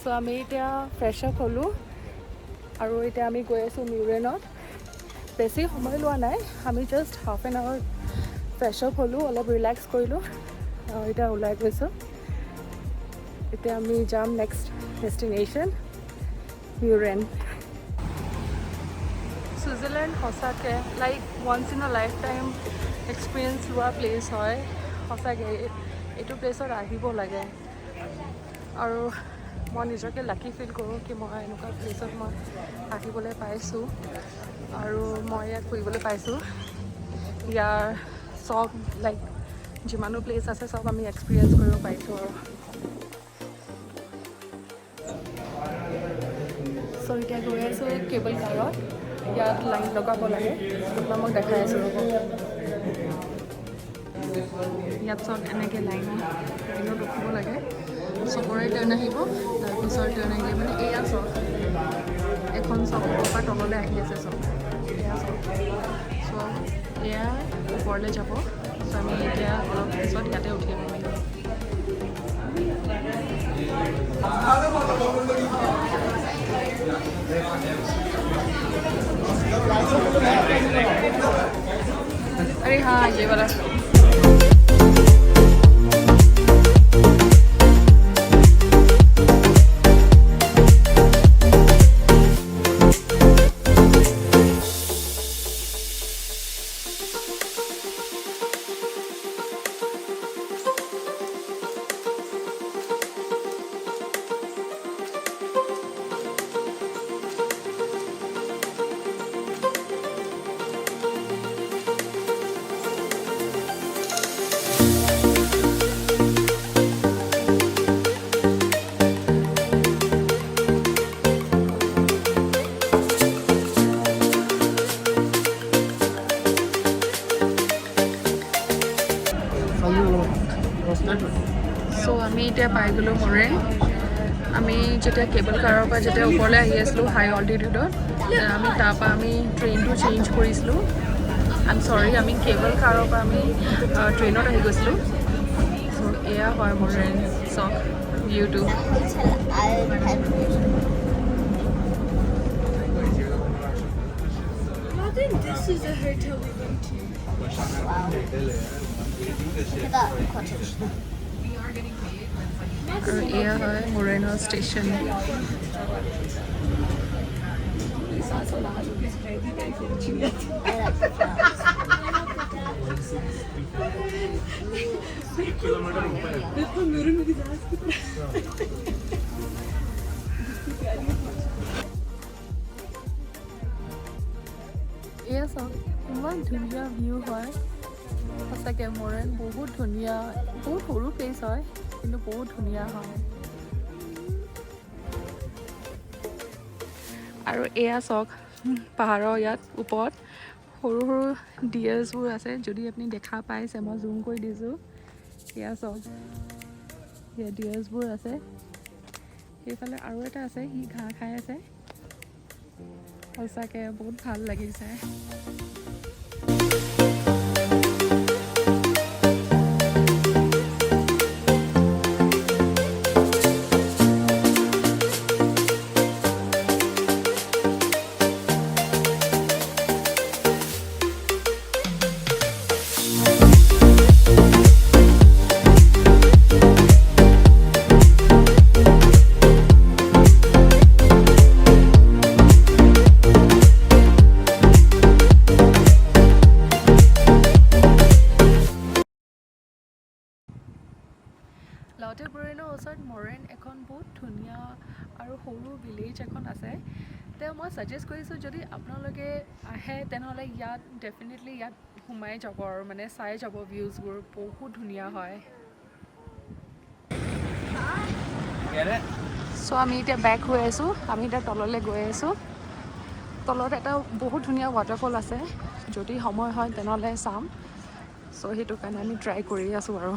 চ' আমি এতিয়া fresh up হ'লোঁ আৰু এতিয়া আমি গৈ আছোঁ মিউৰেনত। বেছি সময় লোৱা নাই, আমি just half an hour fresh up হ'লোঁ, অলপ ৰিলেক্স কৰিলোঁ, এতিয়া ওলাই গৈছোঁ। এতিয়া আমি যাম নেক্সট ডেষ্টিনেশ্যন মিউৰেন। ছুইজাৰলেণ্ড সঁচাকৈ like once in a life time experience লোৱা প্লেচ হয়। সঁচাকৈ এইটো প্লেচত আহিব লাগে আৰু মই নিজকে লাকি ফিল কৰোঁ কি মই এনেকুৱা প্লেচত মই আহিবলৈ পাইছোঁ আৰু মই ইয়াত ফুৰিবলৈ পাইছোঁ। ইয়াৰ চব লাইক যিমানো প্লেচ আছে চব আমি এক্সপিৰিয়েঞ্চ কৰিব পাৰিছোঁ আৰু। চ' এতিয়া গৈ আছোঁ কেবল কাৰত, ইয়াত লাইন লগাব লাগে, মই দেখাই আছোঁ ৰ'ব। ইয়াত চব এনেকৈ লাইনত ৰখিব লাগে, চবৰে টাৰ্ণ আহিব, তাৰপিছত টাৰ্ণ আহিলে মানে এয়া চব এখন চব ওপৰৰ পৰা তললৈ আহি আছে চব, এয়া চব চব এয়া ওপৰলৈ যাব। চ' আমি এতিয়া অলপ পিছত ইয়াতে উঠিম। अरे हाँ ये वाला। চ' আমি এতিয়া পাই গ'লোঁ মৰে। আমি যেতিয়া কেবল কাৰৰ পৰা যেতিয়া ওপৰলৈ আহি আছিলোঁ হাই অল্টিটিউডত, আমি তাৰপৰা আমি ট্ৰেইনটো চেঞ্জ কৰিছিলোঁ। আই এম চৰি, আমি কেবল কাৰৰ পৰা আমি ট্ৰেইনত আহি গৈছিলোঁ। চ' এয়া হয় মৰে চব ভিউটো। This is a hotel we went to. Wow. Look at that cottage. We are getting paid. और ये है मोरेनो स्टेशन। এয়া চাওক ইমান ধুনীয়া ভিউ হয় সঁচাকৈ। মৰেন বহুত ধুনীয়া, বহুত সৰু প্লেচ হয় কিন্তু বহুত ধুনীয়া হয়। আৰু এয়া চাওক পাহাৰৰ ইয়াত ওপৰত সৰু সৰু ডিয়াৰ্ছবোৰ আছে, যদি আপুনি দেখা পাইছে মই জুম কৰি দিছোঁ। এয়া চাওক ইয়াত ডিয়াৰ্ছবোৰ আছে, সেইফালে আৰু এটা আছে, সি ঘাঁহ খাই আছে। সঁচাকৈ বহুত ভাল লাগিছে। লাউটেৰব্ৰুৰেনৰ ওচৰত মৰেন এখন বহুত ধুনীয়া আৰু সৰু ভিলেজ এখন আছে। তেওঁ মই ছাজেষ্ট কৰিছোঁ যদি আপোনালোকে আহে তেনেহ'লে ইয়াত ডেফিনেটলি ইয়াত সোমাই যাব আৰু মানে চাই যাব, ভিউজবোৰ বহুত ধুনীয়া হয়। চ' আমি এতিয়া বেক হৈ আছোঁ, আমি এতিয়া তললৈ গৈ আছোঁ। তলত এটা বহুত ধুনীয়া ৱাটাৰফল আছে, যদি সময় হয় তেনেহ'লে চাম। চ' সেইটো কাৰণে আমি ট্ৰাই কৰি আছোঁ আৰু।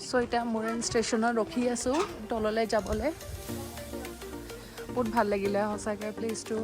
চ' এতিয়া মোৰেন ষ্টেচনত ৰখি আছোঁ তললৈ যাবলৈ। বহুত ভাল লাগিলে সঁচাকৈ প্লেচটো।